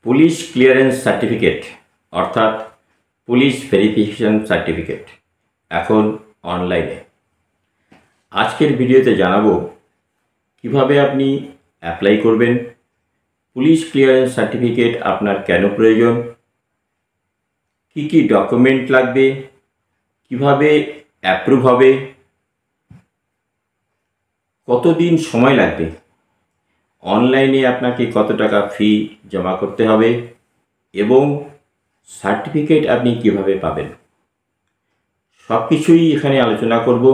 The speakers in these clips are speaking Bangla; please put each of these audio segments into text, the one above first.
পুলিশ ক্লিয়ারেন্স সার্টিফিকেট অর্থাৎ পুলিশ ভেরিফিকেশন সার্টিফিকেট এখন অনলাইনে। আজকের ভিডিওতে জানাবো কিভাবে আপনি অ্যাপ্লাই করবেন, পুলিশ ক্লিয়ারেন্স সার্টিফিকেট আপনার কেন প্রয়োজন, কি কি ডকুমেন্ট লাগবে, কিভাবে অ্যাপ্রুভ হবে, কতদিন সময় লাগবে, অনলাইনে আপনাকে কত টাকা ফি জমা করতে হবে এবং সার্টিফিকেট আপনি কিভাবে পাবেন, সব কিছুই এখানে আলোচনা করব।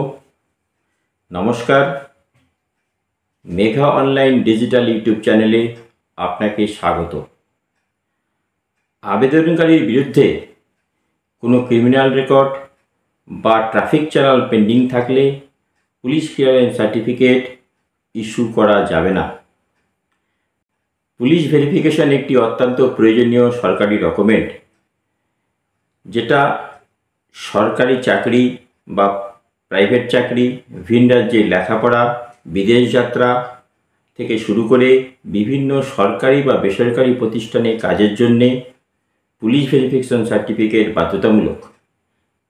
নমস্কার, মেঘা অনলাইন ডিজিটাল ইউটিউব চ্যানেলে আপনাকে স্বাগত। আবেদনকারীর বিরুদ্ধে কোনো ক্রিমিনাল রেকর্ড বা ট্রাফিক চালান পেন্ডিং থাকলে পুলিশ ক্লিয়ারেন্স সার্টিফিকেট ইস্যু করা যাবে না। পুলিশ ভেরিফিকেশন একটি অত্যন্ত প্রয়োজনীয় সরকারি ডকুমেন্ট, যেটা সরকারি চাকরি বা প্রাইভেট চাকরি, ভিন রাজ্যে লেখাপড়া, বিদেশ যাত্রা থেকে শুরু করে বিভিন্ন সরকারি বা বেসরকারি প্রতিষ্ঠানে কাজের জন্যে পুলিশ ভেরিফিকেশন সার্টিফিকেট বাধ্যতামূলক।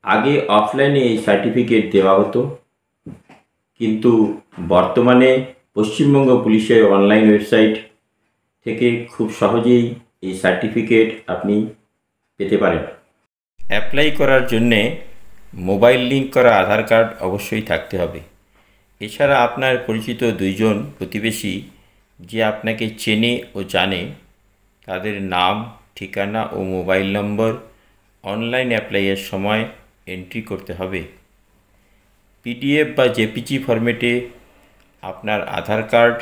আগে অফলাইনে এই সার্টিফিকেট দেওয়া হতো, কিন্তু বর্তমানে পশ্চিমবঙ্গ পুলিশের অনলাইন ওয়েবসাইট থেকে খুব সহজেই এই সার্টিফিকেট আপনি পেতে পারেন। অ্যাপ্লাই করার জন্যে মোবাইল লিঙ্ক করা আধার কার্ড অবশ্যই থাকতে হবে। এছাড়া আপনার পরিচিত দুইজন প্রতিবেশী যে আপনাকে চেনে ও জানে, তাদের নাম, ঠিকানা ও মোবাইল নম্বর অনলাইন অ্যাপ্লাইয়ের সময় এন্ট্রি করতে হবে। পিডিএফ বা জেপিজি ফরম্যাটে আপনার আধার কার্ড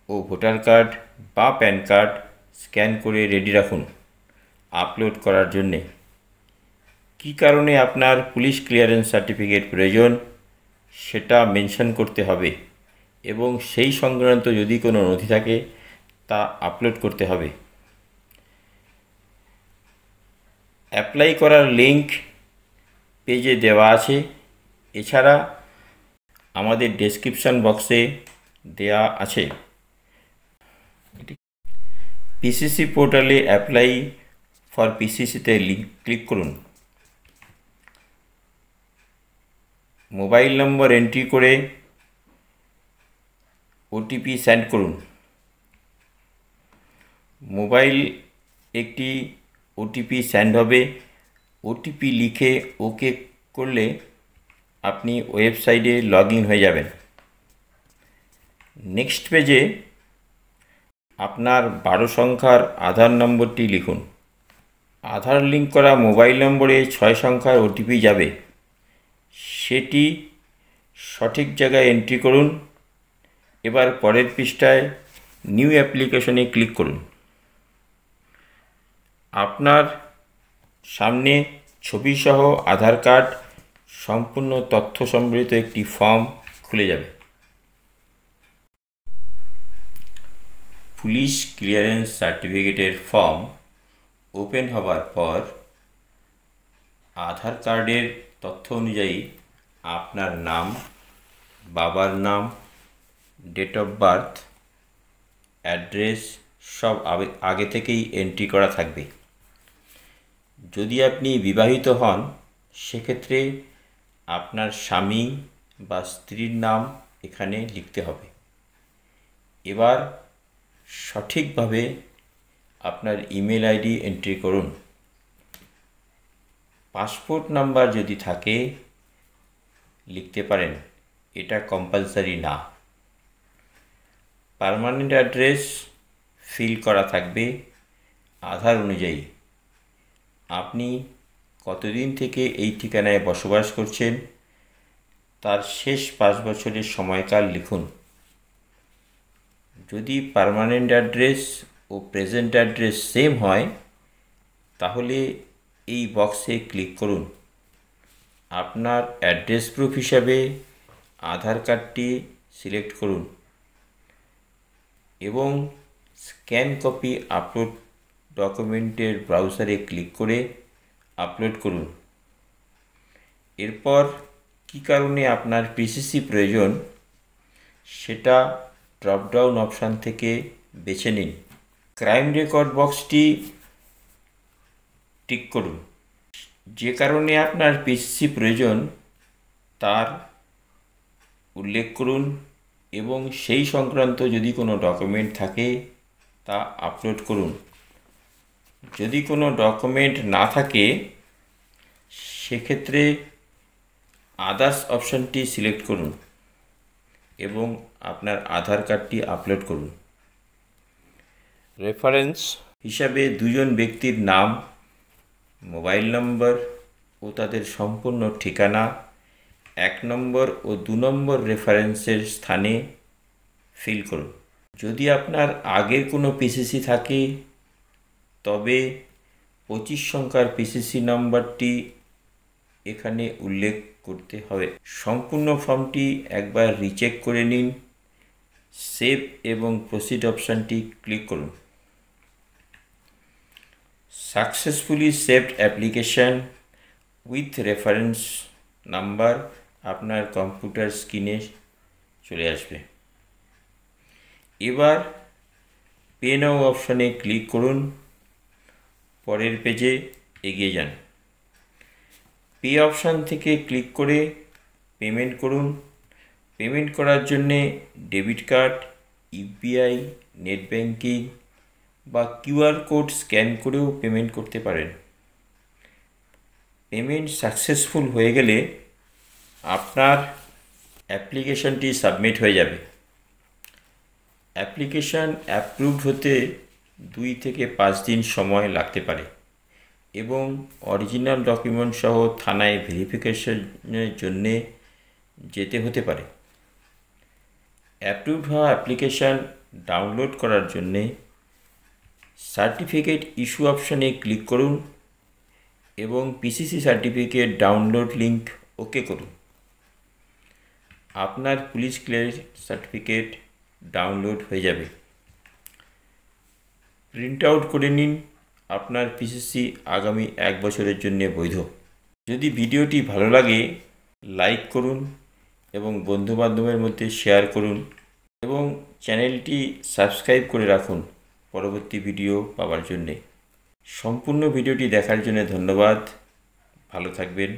ও ভোটার কার্ড বা প্যান কার্ড স্ক্যান করে রেডি রাখুন আপলোড করার জন্যে। কী কারণে আপনার পুলিশ ক্লিয়ারেন্স সার্টিফিকেট প্রয়োজন সেটা মেনশন করতে হবে এবং সেই সংক্রান্ত যদি কোনো নথি থাকে তা আপলোড করতে হবে। অ্যাপ্লাই করার লিঙ্ক পেজে দেওয়া আছে। এছাড়া আমাদের ডেসক্রিপশন বক্সে দেওয়া আছে। পিসিসি পোর্টালে অ্যাপ্লাই ফর পিসিসিতে ক্লিক করুন। মোবাইল নম্বর এন্ট্রি করে ওটিপি সেন্ড করুন। মোবাইল একটি ওটিপি সেন্ড হবে। ওটিপি লিখে ওকে করলে আপনি ওয়েবসাইটে লগ ইন হয়ে যাবেন। নেক্সট পেজে আপনার 12 সংখ্যার আধার নম্বরটি লিখুন। আধার লিঙ্ক করা মোবাইল নম্বরে 6 সংখ্যার ওটিপি যাবে, সেটি সঠিক জায়গায় এন্ট্রি করুন। এবার পরের পৃষ্ঠায় নিউ অ্যাপ্লিকেশনে ক্লিক করুন। আপনার সামনে ছবিসহ আধার কার্ড সম্পূর্ণ তথ্য সম্বলিত একটি ফর্ম খুলে যাবে। পুলিশ ক্লিয়ারেন্স সার্টিফিকেটের ফর্ম ওপেন হবার পর আধার কার্ডের তথ্য অনুযায়ী আপনার নাম, বাবার নাম, ডেট অফ বার্থ, অ্যাড্রেস সব আগে থেকেই এন্ট্রি করা থাকবে। যদি আপনি বিবাহিত হন, সেক্ষেত্রে আপনার স্বামী বা স্ত্রীর নাম এখানে লিখতে হবে। এবার সঠিকভাবে আপনার ইমেল আইডি এন্ট্রি করুন। পাসপোর্ট নাম্বার যদি থাকে লিখতে পারেন, এটা কম্পালসারি না। পার্মানেন্ট অ্যাড্রেস ফিল করা থাকবে আধার অনুযায়ী। আপনি কতদিন থেকে এই ঠিকানায় বসবাস করছেন তার শেষ 5 বছরের সময়কাল লিখুন। যদি পার্মানেন্ট অ্যাড্রেস ও প্রেজেন্ট অ্যাড্রেস সেম হয় তাহলে এই বক্সে ক্লিক করুন। আপনার অ্যাড্রেস প্রুফ হিসাবে আধার কার্ডটি সিলেক্ট করুন এবং স্ক্যান কপি আপলোড ডকুমেন্টের ব্রাউজারে ক্লিক করে আপলোড করুন। এরপর কী কারণে আপনার পিসিসি প্রয়োজন সেটা ড্রপডাউন অপশান থেকে বেছে নিন। ক্রাইম রেকর্ড বক্সটি টিক করুন। যে কারণে আপনার পিসিসি প্রয়োজন তার উল্লেখ করুন এবং সেই সংক্রান্ত যদি কোনো ডকুমেন্ট থাকে তা আপলোড করুন। যদি কোনো ডকুমেন্ট না থাকে সেক্ষেত্রে আদার্স অপশানটি সিলেক্ট করুন এবং আপনার আধার কার্ডটি আপলোড করুন। রেফারেন্স হিসাবে দুজন ব্যক্তির নাম, মোবাইল নম্বর ও তাদের সম্পূর্ণ ঠিকানা 1 নম্বর ও 2 নম্বর রেফারেন্সের স্থানে ফিল করুন। যদি আপনার আগের কোনো পিসিসি থাকে তবে 25 সংখ্যার পিসিসি নাম্বারটি এখানে উল্লেখ করতে হবে। সম্পূর্ণ ফর্মটি একবার রিচেক করে নিন। সেভ এবং প্রসিড অপশানটি ক্লিক করুন। Successfully saved application with reference number আপনার কম্পিউটার স্ক্রিনে চলে আসবে। এবার পে নাও অপশানে ক্লিক করুন। পরের পেজে এগিয়ে যান। পে অপশান থেকে ক্লিক করে পেমেন্ট করুন। পেমেন্ট করার জন্যে debit card, UPI, net banking বা কিউআর কোড স্ক্যান করেও পেমেন্ট করতে পারেন। পেমেন্ট সাকসেসফুল হয়ে গেলে আপনার অ্যাপ্লিকেশানটি সাবমিট হয়ে যাবে। অ্যাপ্লিকেশান অ্যাপ্রুভড হতে 2 থেকে 5 দিন সময় লাগতে পারে এবং অরিজিনাল ডকুমেন্ট সহ থানায় ভেরিফিকেশনের জন্যে যেতে হতে পারে। অ্যাপ্রুভড হওয়া অ্যাপ্লিকেশান ডাউনলোড করার জন্যে সার্টিফিকেট ইস্যু অপশানে ক্লিক করুন এবং পিসিসি সার্টিফিকেট ডাউনলোড লিঙ্ক ওকে করুন। আপনার পুলিশ ক্লিয়ারেন্স সার্টিফিকেট ডাউনলোড হয়ে যাবে। প্রিন্ট আউট করে নিন। আপনার পিসিসি আগামী 1 বছরের জন্য বৈধ। যদি ভিডিওটি ভালো লাগে লাইক করুন এবং বন্ধুবান্ধবের মধ্যে শেয়ার করুন এবং চ্যানেলটি সাবস্ক্রাইব করে রাখুন পরবর্তী ভিডিও পাওয়ার জন্যে। সম্পূর্ণ ভিডিওটি দেখার জন্য ধন্যবাদ। ভালো থাকবেন।